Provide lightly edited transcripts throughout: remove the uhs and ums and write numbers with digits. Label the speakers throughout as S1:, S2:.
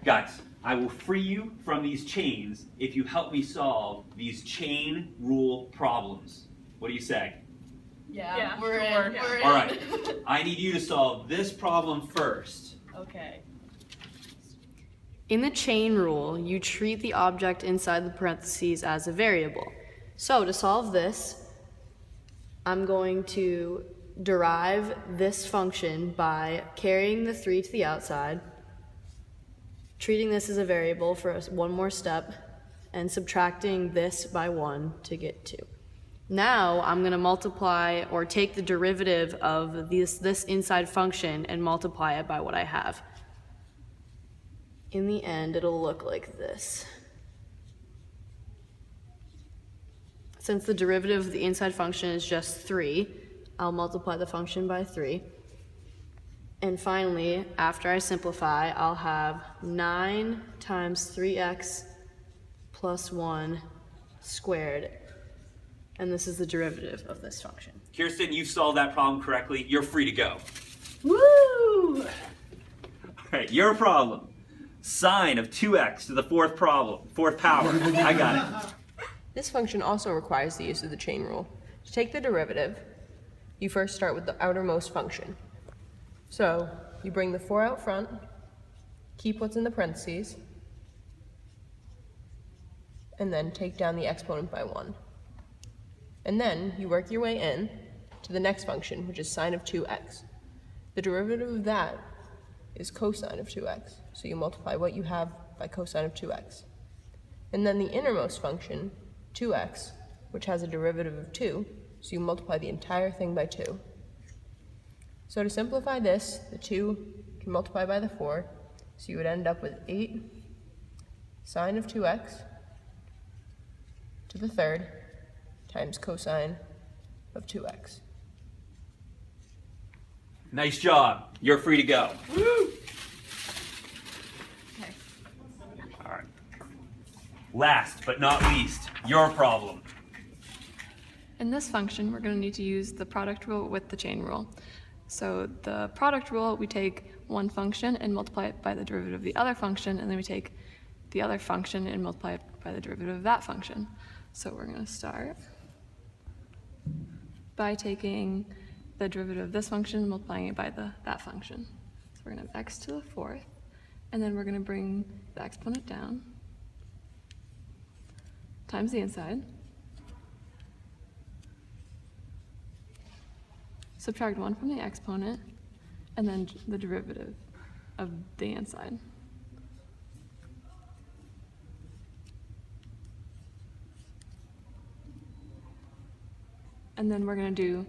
S1: Guys, I will free you from these chains if you help me solve these chain rule problems. What do you say?
S2: Yeah,
S3: we're
S2: sure.
S3: in. We're in.
S1: All right, I need you to solve this problem first.
S2: Okay.
S4: In the chain rule, you treat the object inside the parentheses as a variable. So to solve this, I'm going to derive this function by carrying the 3 to the outside, treating this as a variable for one more step, and subtracting this by 1 to get 2. Now I'm going to multiply or take the derivative of this inside function and multiply it by what I have. In the end, it'll look like this. Since the derivative of the inside function is just 3, I'll multiply the function by 3. And finally, after I simplify, I'll have 9 times 3x plus 1 squared. And this is the derivative of this function.
S1: Kirsten, you solved that problem correctly. You're free to go.
S2: Woo!
S1: All right, your problem. Sine of 2x to the fourth power. I got it.
S3: This function also requires the use of the chain rule. To take the derivative, you first start with the outermost function. So you bring the 4 out front, keep what's in the parentheses, and then take down the exponent by 1. And then you work your way in to the next function, which is sine of 2x. The derivative of that is cosine of 2x. So you multiply what you have by cosine of 2x. And then the innermost function, 2x, which has a derivative of 2, so you multiply the entire thing by 2. So to simplify this, the 2 can multiply by the 4, so you would end up with 8 sine of 2x to the third times cosine of 2x.
S1: Nice job. You're free to go.
S2: Okay.
S1: All right. Last but not least, your problem.
S5: In this function, we're going to need to use the product rule with the chain rule. So the product rule, we take one function and multiply it by the derivative of the other function, and then we take the other function and multiply it by the derivative of that function. So we're going to start by taking the derivative of this function and multiplying it by that function. So we're going to have x to the fourth, and then we're going to bring the exponent down, times the inside, subtract 1 from the exponent, and then the derivative of the inside. And then we're going to do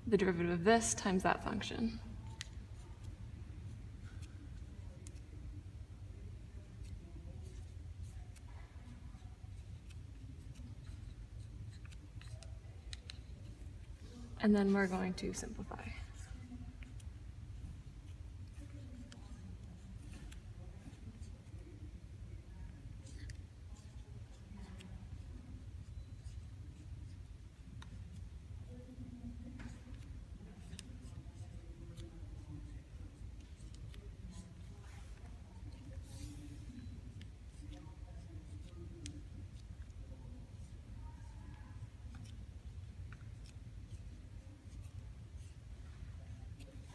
S5: the derivative of this times that function. And then we're going to simplify.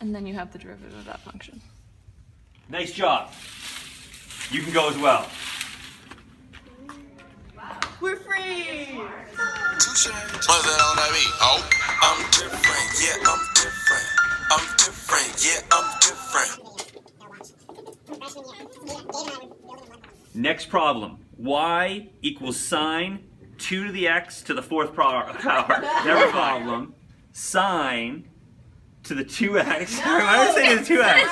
S5: And then you have the derivative of that function.
S1: Nice job. You can go as well.
S2: We're free!
S6: What's that on that beat? Oh, I'm different, yeah, I'm different. I'm different, yeah, I'm different.
S1: Next problem. Y equals sine 2 to the x to the fourth power. Never problem. Sine to the 2x. Why did I say to the 2x?